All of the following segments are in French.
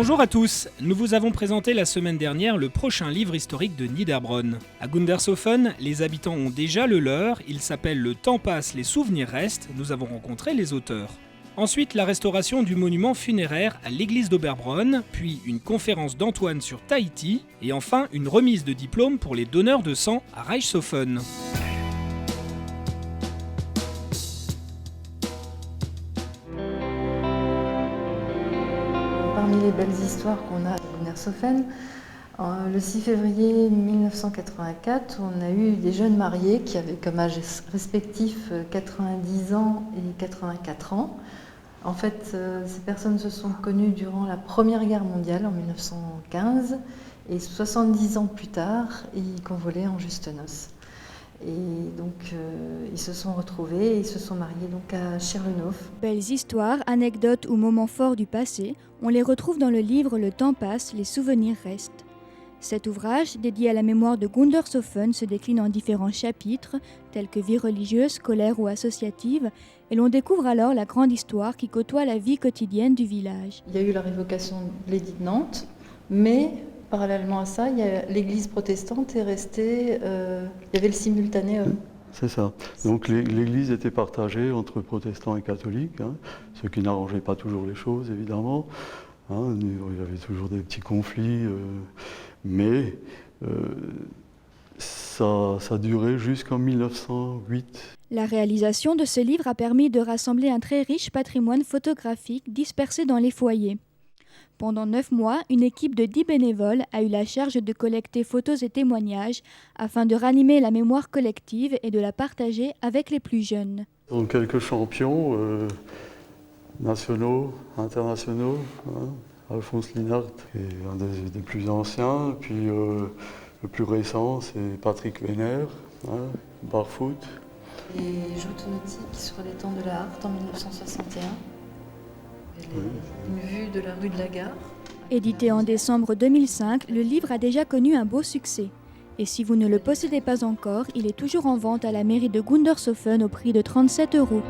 Bonjour à tous, nous vous avons présenté la semaine dernière le prochain livre historique de Niederbronn. À Gundershofen, les habitants ont déjà le leur, il s'appelle Le temps passe, les souvenirs restent, nous avons rencontré les auteurs. Ensuite, la restauration du monument funéraire à l'église d'Oberbronn, puis une conférence d'Antoine sur Tahiti, et enfin une remise de diplôme pour les donneurs de sang à Reichshofen. Parmi les belles histoires qu'on a à Gundershofen, le 6 février 1984, on a eu des jeunes mariés qui avaient comme âge respectif 90 ans et 84 ans. En fait, ces personnes se sont connues durant la Première Guerre mondiale en 1915 et 70 ans plus tard, ils convolaient en juste noces. Et donc, ils se sont retrouvés et ils se sont mariés donc à Scherlenhof. Belles histoires, anecdotes ou moments forts du passé, on les retrouve dans le livre Le temps passe, les souvenirs restent. Cet ouvrage, dédié à la mémoire de Gundershofen, se décline en différents chapitres, tels que vie religieuse, scolaire ou associative, et l'on découvre alors la grande histoire qui côtoie la vie quotidienne du village. Il y a eu la révocation de l'édit de Nantes, mais parallèlement à ça, l'église protestante est restée, il y avait le simultané. C'est ça. Donc l'église était partagée entre protestants et catholiques, ce qui n'arrangeait pas toujours les choses, évidemment. Il y avait toujours des petits conflits, mais ça durait jusqu'en 1908. La réalisation de ce livre a permis de rassembler un très riche patrimoine photographique dispersé dans les foyers. Pendant 9 mois, une équipe de 10 bénévoles a eu la charge de collecter photos et témoignages afin de ranimer la mémoire collective et de la partager avec les plus jeunes. Donc quelques champions nationaux, internationaux, Alphonse Linhart est un des plus anciens, puis le plus récent c'est Patrick Wenner, Barfoot. Et joutes nautiques sur les temps de la Harte en 1961. Une vue de la rue de la Gare. Édité en décembre 2005, le livre a déjà connu un beau succès. Et si vous ne le possédez pas encore, il est toujours en vente à la mairie de Gundershofen au prix de 37 €.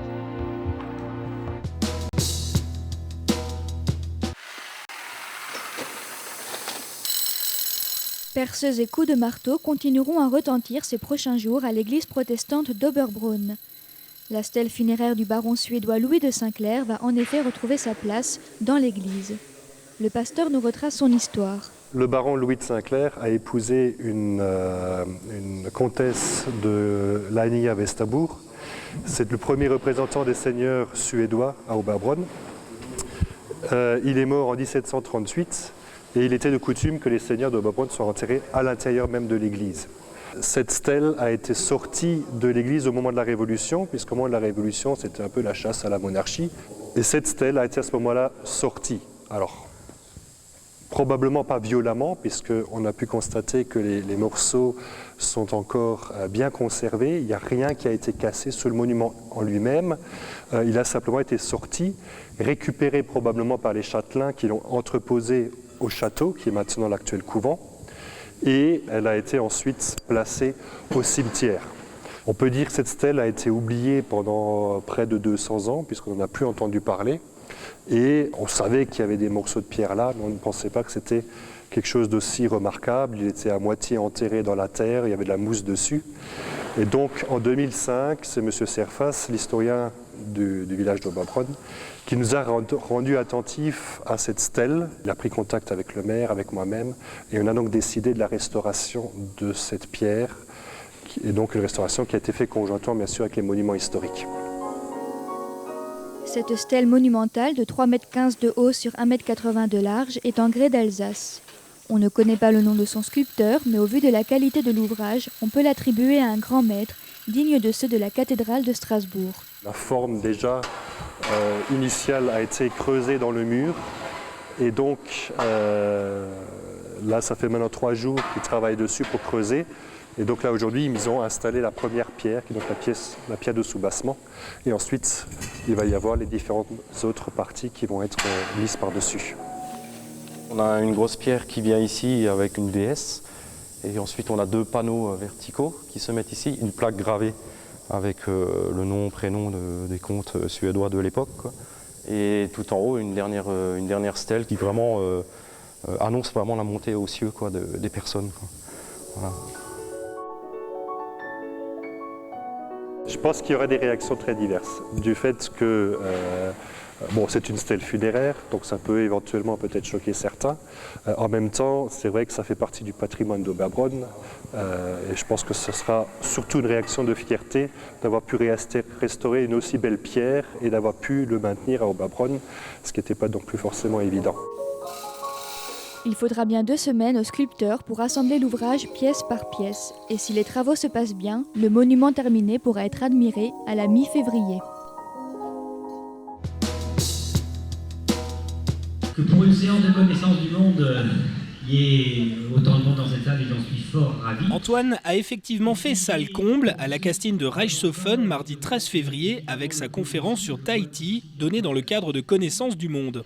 Perceuses et coups de marteau continueront à retentir ces prochains jours à l'église protestante d'Oberbronn. La stèle funéraire du baron suédois Louis de Sinclair va en effet retrouver sa place dans l'église. Le pasteur nous retrace son histoire. Le baron Louis de Sinclair a épousé une comtesse de Laania-Vestabour. C'est le premier représentant des seigneurs suédois à Oberbronn. Il est mort en 1738 et il était de coutume que les seigneurs d'Oberbronn soient enterrés à l'intérieur même de l'église. Cette stèle a été sortie de l'église au moment de la Révolution, puisqu'au moment de la Révolution, c'était un peu la chasse à la monarchie. Et cette stèle a été à ce moment-là sortie. Alors, probablement pas violemment, puisqu'on a pu constater que les morceaux sont encore bien conservés. Il n'y a rien qui a été cassé sur le monument en lui-même. Il a simplement été sorti, récupéré probablement par les châtelains qui l'ont entreposé au château, qui est maintenant l'actuel couvent. Et elle a été ensuite placée au cimetière. On peut dire que cette stèle a été oubliée pendant près de 200 ans, puisqu'on n'en a plus entendu parler. Et on savait qu'il y avait des morceaux de pierre là, mais on ne pensait pas que c'était quelque chose d'aussi remarquable. Il était à moitié enterré dans la terre, il y avait de la mousse dessus. Et donc en 2005, c'est M. Serfas, l'historien du village d'Oberbronn, qui nous a rendu attentifs à cette stèle. Il a pris contact avec le maire, avec moi-même, et on a donc décidé de la restauration de cette pierre, et donc une restauration qui a été faite conjointement bien sûr avec les monuments historiques. Cette stèle monumentale de 3,15 m de haut sur 1,80 m de large est en grès d'Alsace. On ne connaît pas le nom de son sculpteur, mais au vu de la qualité de l'ouvrage, on peut l'attribuer à un grand maître, digne de ceux de la cathédrale de Strasbourg. La forme déjà initiale a été creusée dans le mur, et donc là ça fait maintenant 3 jours qu'ils travaillent dessus pour creuser. Et donc là aujourd'hui ils ont installé la première pierre, qui est donc la pierre de soubassement, et ensuite il va y avoir les différentes autres parties qui vont être mises par-dessus. On a une grosse pierre qui vient ici avec une déesse, et ensuite on a 2 panneaux verticaux qui se mettent ici, une plaque gravée avec le nom, prénom des comtes suédois de l'époque, Et tout en haut, une dernière stèle qui vraiment annonce vraiment la montée aux cieux quoi, des personnes. Quoi. Voilà. Je pense qu'il y aurait des réactions très diverses. Du fait que c'est une stèle funéraire, donc ça peut éventuellement peut-être choquer certains. En même temps, c'est vrai que ça fait partie du patrimoine d'Oberbronn. Et je pense que ce sera surtout une réaction de fierté d'avoir pu restaurer une aussi belle pierre et d'avoir pu le maintenir à Oberbronn, ce qui n'était pas non plus forcément évident. Il faudra bien 2 semaines au sculpteur pour assembler l'ouvrage pièce par pièce. Et si les travaux se passent bien, le monument terminé pourra être admiré à la mi-février. Que pour une séance de connaissance du monde, il y ait autant de monde dans cette salle et j'en suis fort ravi. Antoine a effectivement fait salle comble à la castine de Reichshofen mardi 13 février avec sa conférence sur Tahiti donnée dans le cadre de Connaissance du monde.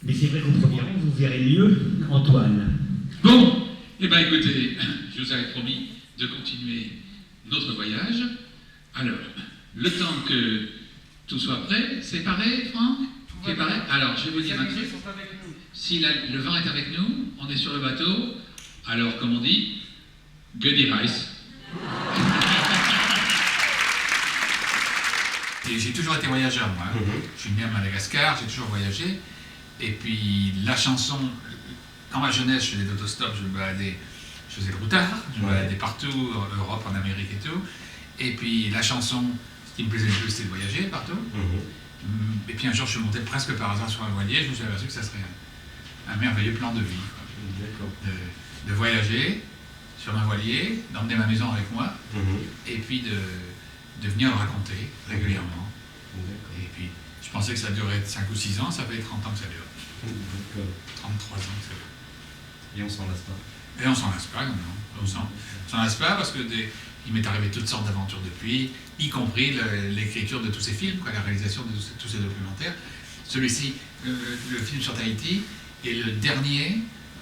Mais c'est vrai qu'au premier rang, vous verrez mieux Antoine. Bon, eh bien écoutez, je vous avais promis de continuer notre voyage. Alors, le temps que tout soit prêt, c'est pareil, Franck? C'est pareil? Alors, je vais vous dire un truc. Si le vent est avec nous, on est sur le bateau, alors comme on dit, Goody Rice. Et j'ai toujours été voyageur, moi. Je suis né à Madagascar, j'ai toujours voyagé. Et puis la chanson, dans ma jeunesse, je faisais de l'autostop, je faisais le routard, je me baladais partout, en Europe, en Amérique et tout. Et puis la chanson, ce qui me plaisait le plus, c'était de voyager partout. Et puis un jour, je suis monté presque par hasard sur un voilier, je me suis aperçu que ça serait un merveilleux plan de vie. De voyager sur un voilier, d'emmener ma maison avec moi, et puis de venir le raconter régulièrement. Et puis, je pensais que ça durait 5 ou 6 ans, ça fait 30 ans que ça dure. 33 ans que ça dure. Et on s'en lasse pas. Et on s'en lasse pas, non. On s'en lasse pas parce que il m'est arrivé toutes sortes d'aventures depuis, y compris l'écriture de tous ces films, la réalisation de tous ces documentaires. Celui-ci, le film sur Tahiti, est le dernier,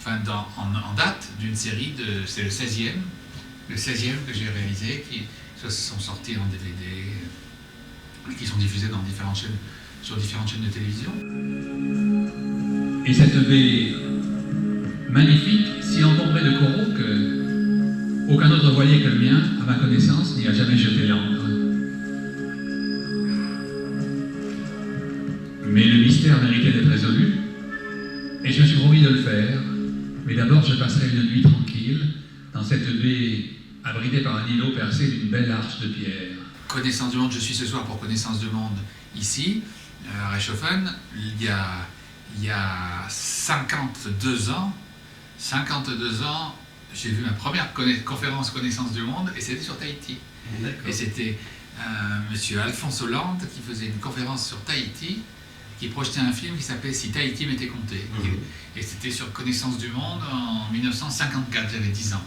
en date d'une série c'est le 16e que j'ai réalisé, qui sont sortis en DVD, et qui sont diffusés sur différentes chaînes de télévision. Et cette baie magnifique, si encombrée de coraux que aucun autre voilier que le mien, à ma connaissance, n'y a jamais jeté l'ancre. Mais le mystère méritait d'être résolu, et je me suis promis de le faire. Mais d'abord, je passerai une nuit tranquille dans cette baie abritée par un îlot percé d'une belle arche de pierre. Connaissance du monde, je suis ce soir pour Connaissance du monde ici, à Reichshofen. Il y a 52 ans, j'ai vu ma première conférence Connaissance du monde et c'était sur Tahiti. Et c'était monsieur Alphonse Hollande qui faisait une conférence sur Tahiti, qui projetait un film qui s'appelait Si Tahiti m'était compté. Et c'était sur Connaissance du monde en 1954, j'avais 10 ans.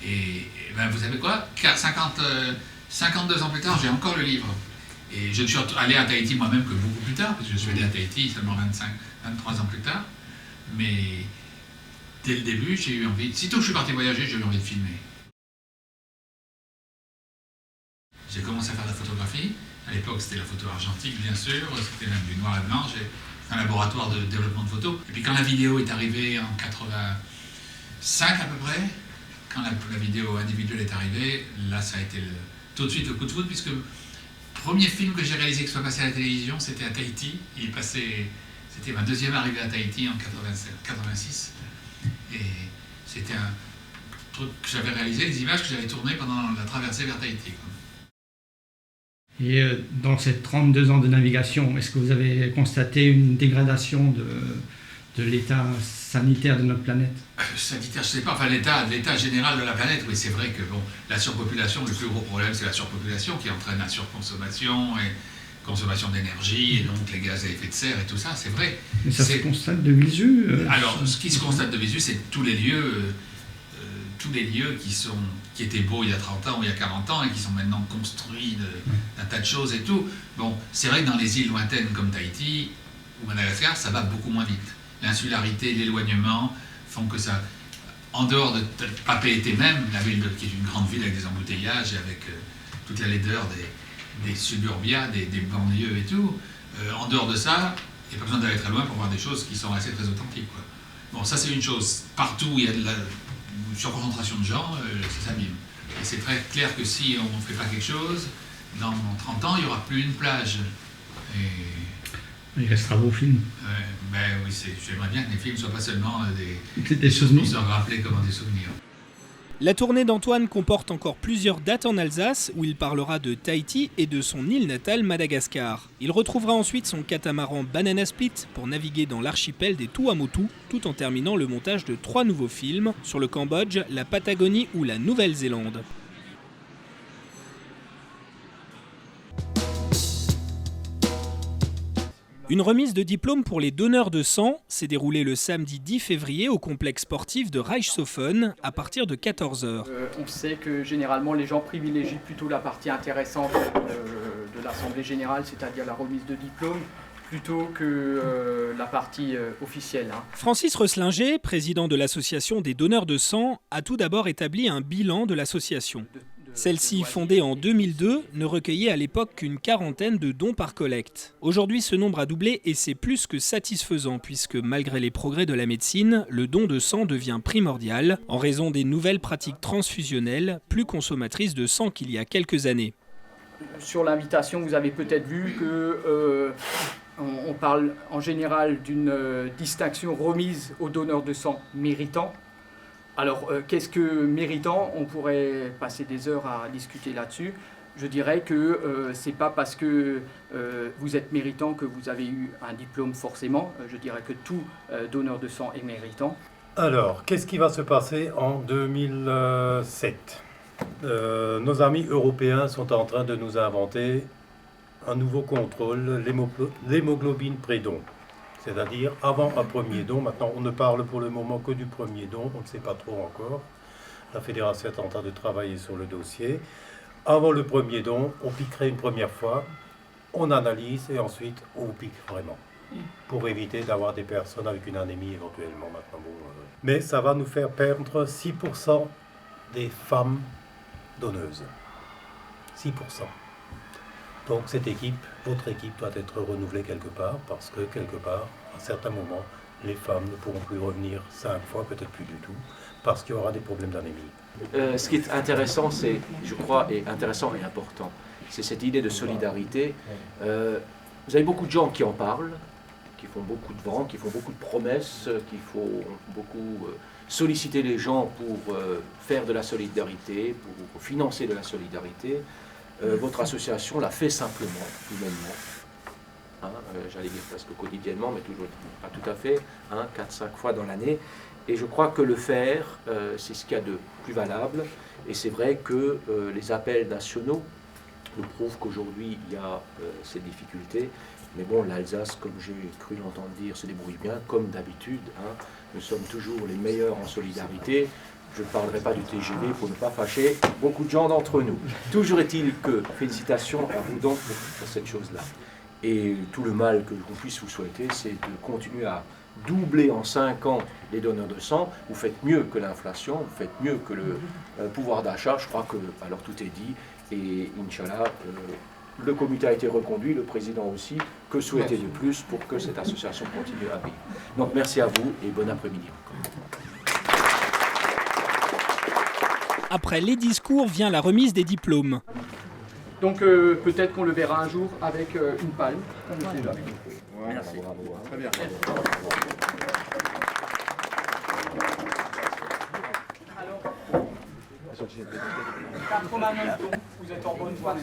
Et ben, vous savez quoi, 52 ans plus tard, j'ai encore le livre. Et je ne suis allé à Tahiti moi-même que beaucoup plus tard, parce que je suis allé à Tahiti seulement 23 ans plus tard. Mais dès le début, j'ai eu envie, sitôt que je suis parti voyager, j'ai eu envie de filmer. J'ai commencé à faire de la photographie. À l'époque, c'était la photo argentique, bien sûr, c'était même du noir et blanc. J'ai un laboratoire de développement de photos. Et puis quand la vidéo est arrivée en 85 à peu près, quand la vidéo individuelle est arrivée, là, ça a été tout de suite le coup de foudre, puisque le premier film que j'ai réalisé qui soit passé à la télévision, c'était à Tahiti. C'était ma deuxième arrivée à Tahiti en 86. Et c'était un truc que j'avais réalisé, des images que j'avais tournées pendant la traversée vers Tahiti. Et dans ces 32 ans de navigation, est-ce que vous avez constaté une dégradation de l'état sanitaire de notre planète? Sanitaire, je ne sais pas, enfin l'état général de la planète, oui, c'est vrai que la surpopulation, le plus gros problème, c'est la surpopulation qui entraîne la surconsommation et consommation d'énergie, et donc les gaz à effet de serre et tout ça, c'est vrai. Mais ça se constate de visu Alors, ce qui se constate de visu, c'est tous les lieux qui étaient beaux il y a 30 ans ou il y a 40 ans et qui sont maintenant construits d'un tas de choses et tout. Bon, c'est vrai que dans les îles lointaines comme Tahiti ou Madagascar, ça va beaucoup moins vite. L'insularité, l'éloignement font que ça, en dehors de Papeete même, la ville qui est une grande ville avec des embouteillages et avec toute la laideur des suburbia, des banlieues et tout, En dehors de ça, il n'y a pas besoin d'aller très loin pour voir des choses qui sont assez très authentiques, quoi. Bon, ça c'est une chose. Partout où il y a de la surconcentration de gens, ça s'abîme. Et c'est très clair que si on ne fait pas quelque chose, dans 30 ans, il n'y aura plus une plage. Et... Il restera vos films. Ben oui, j'aimerais bien que les films ne soient pas seulement des choses pour se rappeler comme des souvenirs. La tournée d'Antoine comporte encore plusieurs dates en Alsace où il parlera de Tahiti et de son île natale Madagascar. Il retrouvera ensuite son catamaran Banana Split pour naviguer dans l'archipel des Tuamotu, tout en terminant le montage de 3 nouveaux films sur le Cambodge, la Patagonie ou la Nouvelle-Zélande. Une remise de diplôme pour les donneurs de sang s'est déroulée le samedi 10 février au complexe sportif de Reichshofen à partir de 14h. On sait que généralement les gens privilégient plutôt la partie intéressante de l'Assemblée générale, c'est-à-dire la remise de diplôme, plutôt que la partie officielle. Francis Resslinger, président de l'association des donneurs de sang, a tout d'abord établi un bilan de l'association. Celle-ci, fondée en 2002, ne recueillait à l'époque qu'une quarantaine de dons par collecte. Aujourd'hui, ce nombre a doublé et c'est plus que satisfaisant puisque malgré les progrès de la médecine, le don de sang devient primordial en raison des nouvelles pratiques transfusionnelles plus consommatrices de sang qu'il y a quelques années. Sur l'invitation, vous avez peut-être vu que on parle en général d'une distinction remise aux donneurs de sang méritants. Alors, qu'est-ce que méritant? On pourrait passer des heures à discuter là-dessus. Je dirais que c'est pas parce que vous êtes méritant que vous avez eu un diplôme forcément. Je dirais que tout donneur de sang est méritant. Alors, qu'est-ce qui va se passer en 2007 ? Nos amis européens sont en train de nous inventer un nouveau contrôle, l'hémoglobine pré-don. C'est-à-dire avant un premier don. Maintenant, on ne parle pour le moment que du premier don, on ne sait pas trop encore. La fédération est en train de travailler sur le dossier. Avant le premier don, on piquerait une première fois, on analyse et ensuite on pique vraiment. Pour éviter d'avoir des personnes avec une anémie éventuellement. Maintenant, mais ça va nous faire perdre 6% des femmes donneuses. 6%. Donc cette équipe, votre équipe doit être renouvelée quelque part, parce que quelque part, à certains moments, les femmes ne pourront plus revenir 5 fois, peut-être plus du tout, parce qu'il y aura des problèmes d'anémie. Ce qui est intéressant, c'est, je crois, et intéressant et important, c'est cette idée de solidarité. Vous avez beaucoup de gens qui en parlent, qui font beaucoup de vents, qui font beaucoup de promesses, qui font beaucoup solliciter les gens pour faire de la solidarité, pour financer de la solidarité. Votre association l'a fait simplement, humainement, j'allais dire presque quotidiennement, mais toujours pas tout à fait, 4-5 fois dans l'année. Et je crois que le faire, c'est ce qu'il y a de plus valable. Et c'est vrai que les appels nationaux nous prouvent qu'aujourd'hui, il y a ces difficultés. Mais bon, l'Alsace, comme j'ai cru l'entendre dire, se débrouille bien, comme d'habitude. Nous sommes toujours les meilleurs en solidarité. Je ne parlerai pas du TGV pour ne pas fâcher beaucoup de gens d'entre nous. Toujours est-il que, félicitations à vous donc pour cette chose-là. Et tout le mal que l'on puisse vous souhaiter, c'est de continuer à doubler en 5 ans les donneurs de sang. Vous faites mieux que l'inflation, vous faites mieux que le pouvoir d'achat. Je crois que, alors tout est dit, et Inch'Allah, le comité a été reconduit, le président aussi. Que souhaiter de plus pour que cette association continue à vivre? Donc merci à vous et bon après-midi encore. Après les discours vient la remise des diplômes. Donc peut-être qu'on le verra un jour avec une palme. Merci. Très bien. Alors, 89 dons, vous êtes en bonne voie.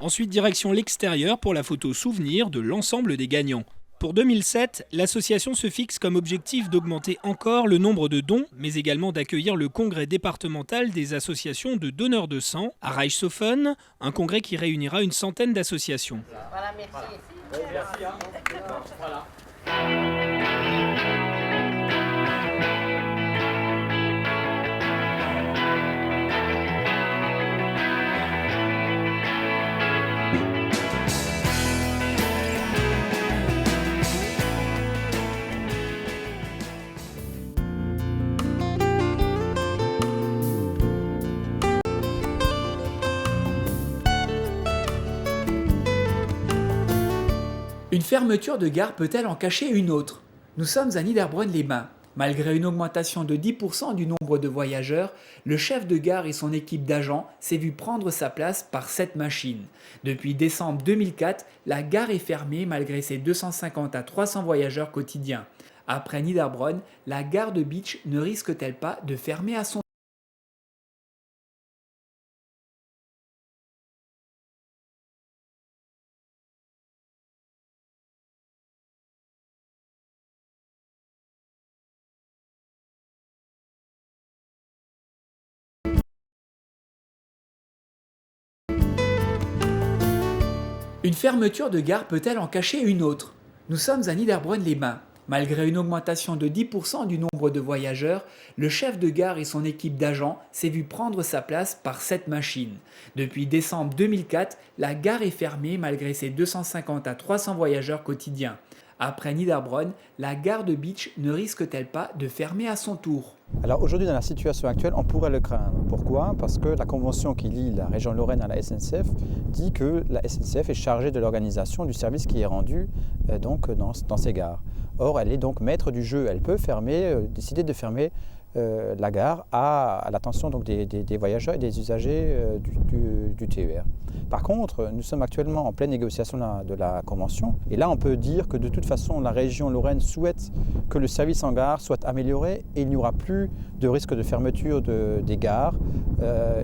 Ensuite, direction l'extérieur pour la photo souvenir de l'ensemble des gagnants. Pour 2007, l'association se fixe comme objectif d'augmenter encore le nombre de dons, mais également d'accueillir le congrès départemental des associations de donneurs de sang à Reichshofen, un congrès qui réunira une centaine d'associations. Voilà, merci. Merci. Voilà. Une fermeture de gare peut-elle en cacher une autre? Nous sommes à Niederbronn-les-Bains. Malgré une augmentation de 10% du nombre de voyageurs, le chef de gare et son équipe d'agents s'est vu prendre sa place par 7 machines. Depuis décembre 2004, la gare est fermée malgré ses 250 à 300 voyageurs quotidiens. Après Niederbronn, la gare de Bitche ne risque-t-elle pas de fermer à son tour? Une fermeture de gare peut-elle en cacher une autre? Nous sommes à Niederbronn-les-Bains. Malgré une augmentation de 10% du nombre de voyageurs, le chef de gare et son équipe d'agents s'est vu prendre sa place par 7 machines. Depuis décembre 2004, la gare est fermée malgré ses 250 à 300 voyageurs quotidiens. Après Niederbronn, la gare de Bitche ne risque-t-elle pas de fermer à son tour? Alors aujourd'hui, dans la situation actuelle, on pourrait le craindre. Pourquoi? Parce que la convention qui lie la région Lorraine à la SNCF dit que la SNCF est chargée de l'organisation du service qui est rendu donc dans ces gares. Or, elle est donc maître du jeu. Elle peut décider de fermer la gare à l'attention des voyageurs et des usagers du TER. Par contre, nous sommes actuellement en pleine négociation de la convention et là on peut dire que de toute façon la région Lorraine souhaite que le service en gare soit amélioré et il n'y aura plus de risque de fermeture des gares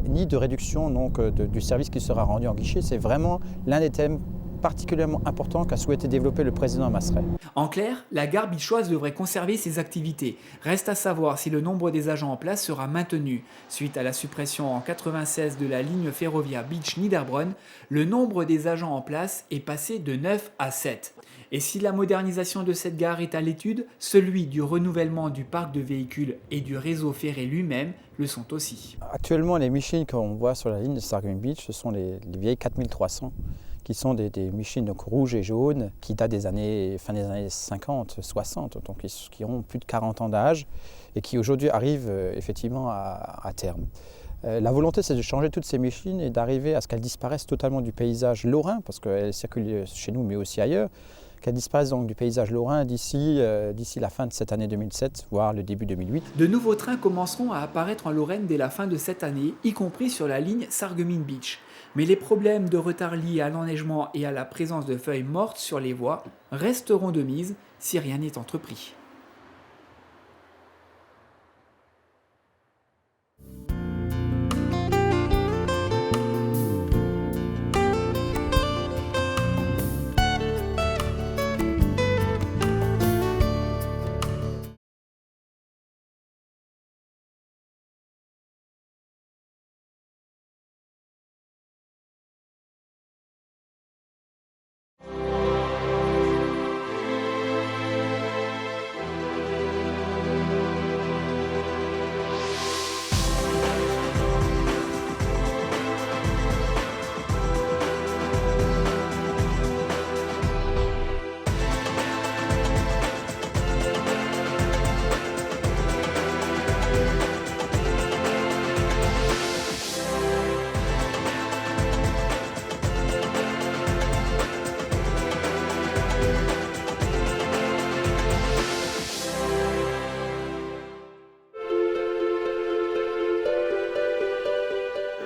ni de réduction du service qui sera rendu en guichet. C'est vraiment l'un des thèmes particulièrement important qu'a souhaité développer le président Masseray. En clair, la gare bitchoise devrait conserver ses activités. Reste à savoir si le nombre des agents en place sera maintenu. Suite à la suppression en 1996 de la ligne ferroviaire Bitche-Niederbronn, le nombre des agents en place est passé de 9 à 7. Et si la modernisation de cette gare est à l'étude, celui du renouvellement du parc de véhicules et du réseau ferré lui-même le sont aussi. Actuellement, les machines qu'on voit sur la ligne de Sarreguemines Bitche, ce sont les vieilles 4300. Qui sont des machines donc rouges et jaunes qui datent fin des années 50, 60, donc qui ont plus de 40 ans d'âge et qui aujourd'hui arrivent effectivement à terme. La volonté, c'est de changer toutes ces machines et d'arriver à ce qu'elles disparaissent totalement du paysage lorrain, parce qu'elles circulent chez nous mais aussi ailleurs, qu'elles disparaissent donc du paysage lorrain d'ici la fin de cette année 2007, voire le début 2008. De nouveaux trains commenceront à apparaître en Lorraine dès la fin de cette année, y compris sur la ligne Sarreguemines Bitche. Mais les problèmes de retard liés à l'enneigement et à la présence de feuilles mortes sur les voies resteront de mise si rien n'est entrepris.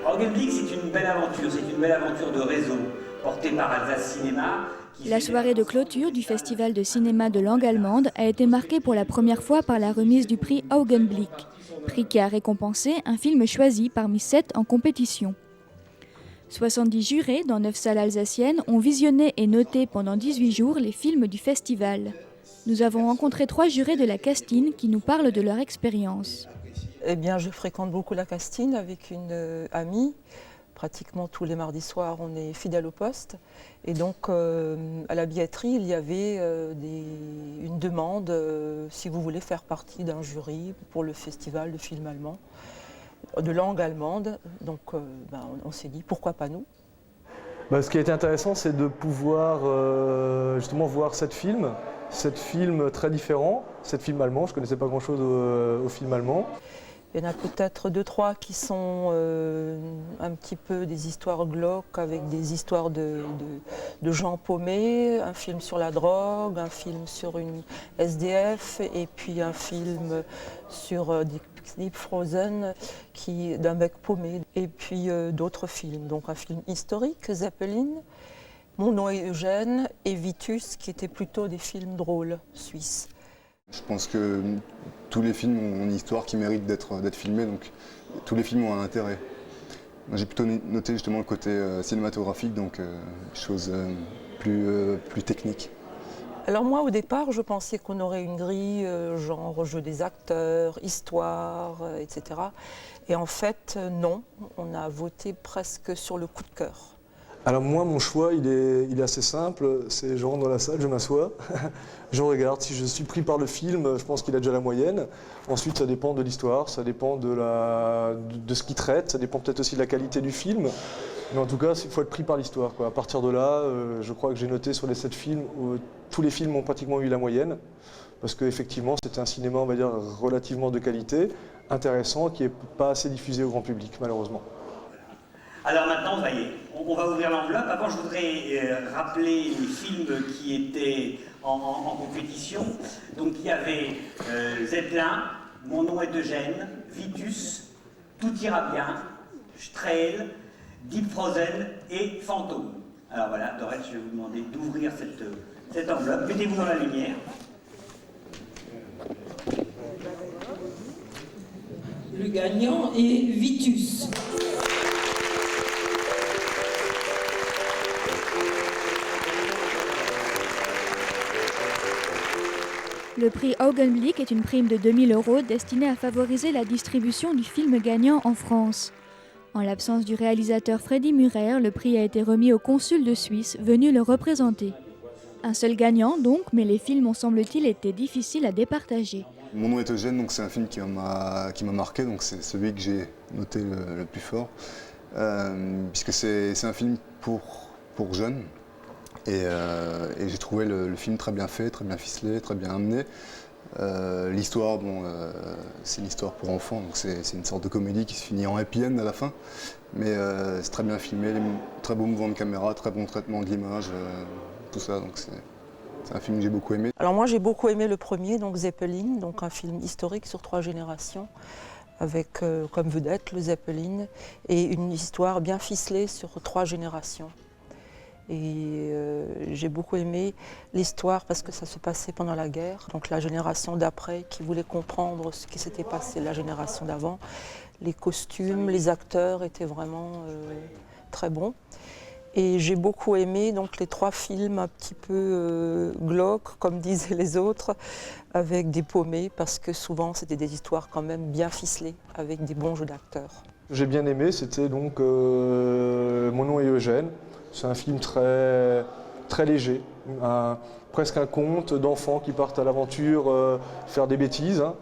Augenblick, c'est une belle aventure de réseau, portée par Alsace Cinéma. La soirée de clôture du Festival de cinéma de langue allemande a été marquée pour la première fois par la remise du prix Augenblick, prix qui a récompensé un film choisi parmi 7 en compétition. 70 jurés dans 9 salles alsaciennes ont visionné et noté pendant 18 jours les films du festival. Nous avons rencontré 3 jurés de la Castine qui nous parlent de leur expérience. Eh bien, je fréquente beaucoup la Castine avec une amie. Pratiquement tous les mardis soirs, on est fidèle au poste. Et donc, à la billetterie, il y avait une demande si vous voulez faire partie d'un jury pour le festival de film allemand, de langue allemande. Donc, on s'est dit, pourquoi pas nous? Ce qui a été intéressant, c'est de pouvoir justement voir 7 films très différents, 7 films allemands. Je ne connaissais pas grand-chose au film allemand. Il y en a peut-être 2-3 qui sont un petit peu des histoires glauques avec des histoires de gens paumés, un film sur la drogue, un film sur une SDF et puis un film sur Deep Frozen d'un mec paumé et puis d'autres films. Donc un film historique, Zeppelin, Mon nom est Eugène et Vitus qui étaient plutôt des films drôles suisses. Je pense que tous les films ont une histoire qui mérite d'être filmée, donc tous les films ont un intérêt. J'ai plutôt noté justement le côté cinématographique, donc choses plus techniques. Alors moi au départ je pensais qu'on aurait une grille genre jeu des acteurs, histoire, etc. Et en fait non, on a voté presque sur le coup de cœur. Alors moi, mon choix, il est assez simple. C'est je rentre dans la salle, je m'assois, je regarde. Si je suis pris par le film, je pense qu'il a déjà la moyenne. Ensuite, ça dépend de l'histoire, ça dépend de ce qu'il traite, ça dépend peut-être aussi de la qualité du film. Mais en tout cas, il faut être pris par l'histoire, quoi. À partir de là, je crois que j'ai noté sur les 7 films, tous les films ont pratiquement eu la moyenne. Parce qu'effectivement, c'est un cinéma, on va dire, relativement de qualité, intéressant, qui n'est pas assez diffusé au grand public, malheureusement. Alors maintenant, ça y est, on va ouvrir l'enveloppe. Avant, je voudrais rappeler les films qui étaient en compétition. Donc il y avait Zeppelin, Mon nom est Eugène, Vitus, Tout ira bien, Strehel, Deep Frozen et Fantôme. Alors voilà, Dorette, je vais vous demander d'ouvrir cette enveloppe. Mettez-vous dans la lumière. Le gagnant est Vitus. Le prix Augenblick est une prime de 2 000 € destinée à favoriser la distribution du film gagnant en France. En l'absence du réalisateur Freddy Murer, le prix a été remis au consul de Suisse venu le représenter. Un seul gagnant donc, mais les films ont semble-t-il été difficiles à départager. Mon nom est Eugène, donc c'est un film qui m'a marqué, donc c'est celui que j'ai noté le plus fort, puisque c'est un film pour jeunes. Et j'ai trouvé le film très bien fait, très bien ficelé, très bien amené. L'histoire, bon, c'est une histoire pour enfants, donc c'est une sorte de comédie qui se finit en happy end à la fin. Mais c'est très bien filmé, très beau mouvement de caméra, très bon traitement de l'image, tout ça. Donc c'est un film que j'ai beaucoup aimé. Alors moi j'ai beaucoup aimé le premier, donc Zeppelin, donc un film historique sur 3 générations, avec comme vedette le Zeppelin, et une histoire bien ficelée sur 3 générations. Et j'ai beaucoup aimé l'histoire parce que ça se passait pendant la guerre. Donc la génération d'après qui voulait comprendre ce qui s'était passé la génération d'avant. Les costumes, les acteurs étaient vraiment très bons. Et j'ai beaucoup aimé donc, les 3 films un petit peu glauques, comme disaient les autres, avec des paumés, parce que souvent c'était des histoires quand même bien ficelées, avec des bons jeux d'acteurs. Ce que j'ai bien aimé, c'était donc Mon nom est Eugène. C'est un film très léger, presque un conte d'enfants qui partent à l'aventure faire des bêtises. Hein.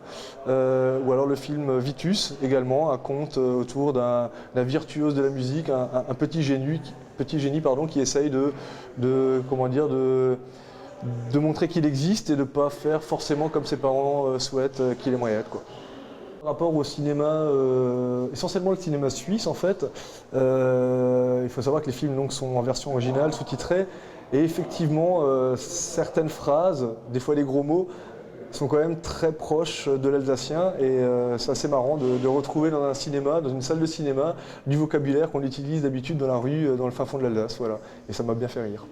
Ou alors le film Vitus, également, un conte autour d'un virtuose de la musique, un petit génie qui essaye de montrer qu'il existe et de ne pas faire forcément comme ses parents souhaitent qu'il ait moyen, quoi. Par rapport au cinéma, essentiellement le cinéma suisse en fait, il faut savoir que les films donc, sont en version originale, sous-titrée, et effectivement certaines phrases, des fois les gros mots, sont quand même très proches de l'alsacien, et c'est assez marrant de retrouver dans un cinéma, dans une salle de cinéma, du vocabulaire qu'on utilise d'habitude dans la rue, dans le fin fond de l'Alsace, voilà. Et ça m'a bien fait rire.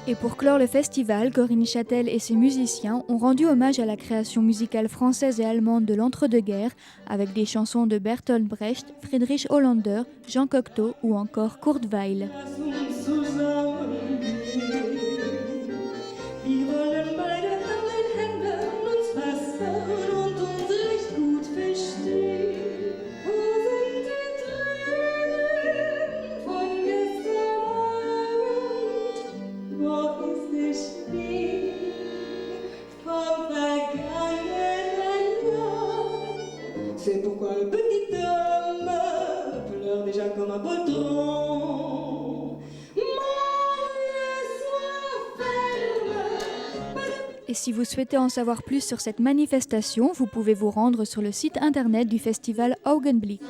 Et pour clore le festival, Corinne Châtel et ses musiciens ont rendu hommage à la création musicale française et allemande de l'entre-deux-guerres avec des chansons de Bertolt Brecht, Friedrich Hollander, Jean Cocteau ou encore Kurt Weill. C'est pourquoi le petit homme pleure déjà comme un poltron. Et si vous souhaitez en savoir plus sur cette manifestation, vous pouvez vous rendre sur le site internet du festival Augenblick.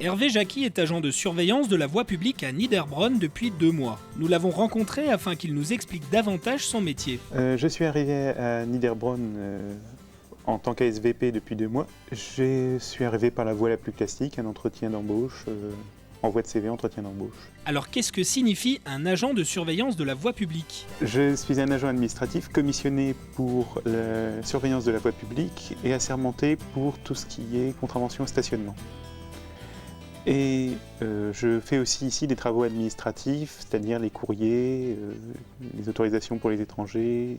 Hervé Jacqui est agent de surveillance de la voie publique à Niederbronn depuis 2 mois. Nous l'avons rencontré afin qu'il nous explique davantage son métier. Je suis arrivé à Niederbronn en tant qu'ASVP depuis 2 mois. Je suis arrivé par la voie la plus classique, un entretien d'embauche, envoi de CV, entretien d'embauche. Alors qu'est-ce que signifie un agent de surveillance de la voie publique? Je suis un agent administratif commissionné pour la surveillance de la voie publique et assermenté pour tout ce qui est contravention au stationnement. Et je fais aussi ici des travaux administratifs, c'est-à-dire les courriers, les autorisations pour les étrangers,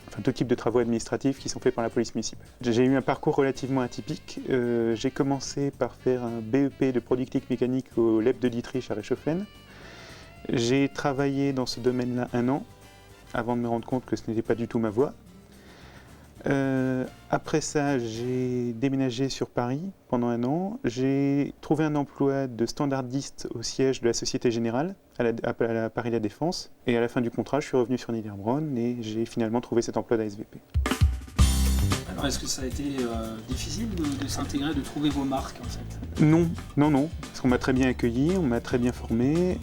enfin tout type de travaux administratifs qui sont faits par la police municipale. J'ai eu un parcours relativement atypique. J'ai commencé par faire un BEP de productique mécanique au LEP de Dietrich à Reichshoffen. J'ai travaillé dans ce domaine-là 1 an, avant de me rendre compte que ce n'était pas du tout ma voie. Après ça, j'ai déménagé sur Paris pendant 1 an. J'ai trouvé un emploi de standardiste au siège de la Société Générale, à Paris La Défense. Et à la fin du contrat, je suis revenu sur Niederbronn et j'ai finalement trouvé cet emploi d'ASVP. Alors est-ce que ça a été difficile de s'intégrer, de trouver vos marques en fait? Non, parce qu'on m'a très bien accueilli, on m'a très bien formé.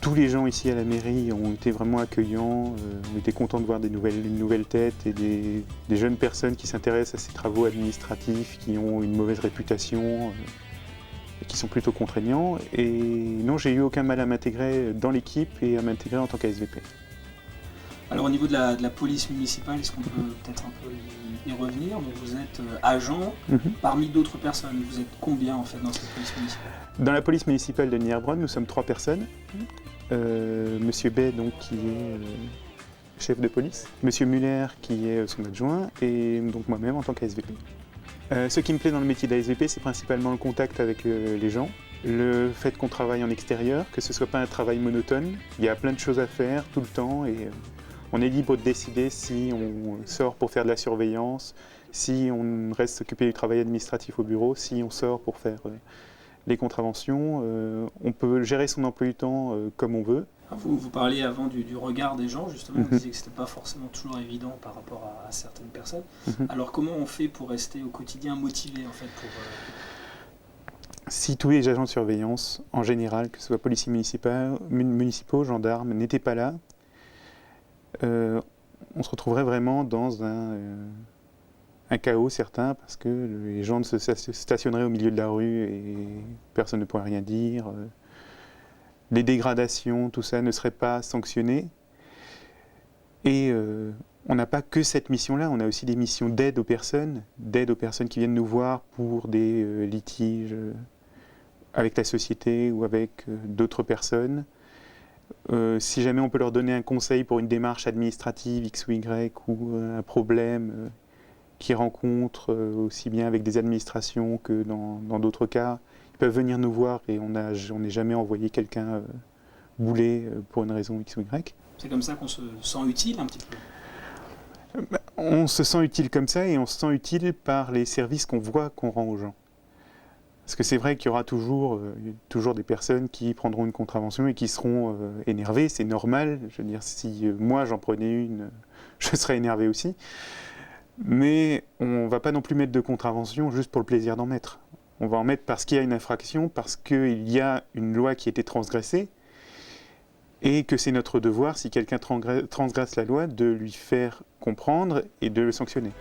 Tous les gens ici à la mairie ont été vraiment accueillants, on était contents de voir une nouvelle tête et des jeunes personnes qui s'intéressent à ces travaux administratifs, qui ont une mauvaise réputation et qui sont plutôt contraignants. Et non, j'ai eu aucun mal à m'intégrer dans l'équipe et à m'intégrer en tant qu'ASVP. Alors au niveau de la police municipale, est-ce qu'on peut peut-être un peu y revenir? Donc vous êtes agent parmi d'autres personnes. Vous êtes combien en fait dans cette police municipale? Dans la police municipale de Niederbronn, nous sommes 3 personnes. Monsieur Bay, donc, qui est chef de police, Monsieur Muller, qui est son adjoint, et donc moi-même en tant qu'ASVP. Ce qui me plaît dans le métier d'ASVP, c'est principalement le contact avec les gens, le fait qu'on travaille en extérieur, que ce ne soit pas un travail monotone. Il y a plein de choses à faire tout le temps, et on est libre de décider si on sort pour faire de la surveillance, si on reste s'occuper du travail administratif au bureau, si on sort pour faire les contraventions. On peut gérer son emploi du temps comme on veut. Vous parliez avant du regard des gens, justement, vous disiez que ce n'était pas forcément toujours évident par rapport à certaines personnes. Alors comment on fait pour rester au quotidien motivé en fait Si tous les agents de surveillance, en général, que ce soit policiers municipaux, gendarmes, n'étaient pas là, on se retrouverait vraiment dans un chaos certain, parce que les gens se stationneraient au milieu de la rue et personne ne pourrait rien dire. Les dégradations, tout ça ne serait pas sanctionné. Et on n'a pas que cette mission-là, on a aussi des missions d'aide aux personnes qui viennent nous voir pour des litiges avec la société ou avec d'autres personnes. Si jamais on peut leur donner un conseil pour une démarche administrative X ou Y ou un problème qu'ils rencontrent aussi bien avec des administrations que dans d'autres cas, ils peuvent venir nous voir et on n'est jamais envoyé quelqu'un bouler pour une raison X ou Y. C'est comme ça qu'on se sent utile un petit peu? On se sent utile comme ça et on se sent utile par les services qu'on voit qu'on rend aux gens. Parce que c'est vrai qu'il y aura toujours des personnes qui prendront une contravention et qui seront énervées, c'est normal. Je veux dire, si moi j'en prenais une, je serais énervé aussi. Mais on ne va pas non plus mettre de contravention juste pour le plaisir d'en mettre. On va en mettre parce qu'il y a une infraction, parce qu'il y a une loi qui a été transgressée, et que c'est notre devoir, si quelqu'un transgresse la loi, de lui faire comprendre et de le sanctionner.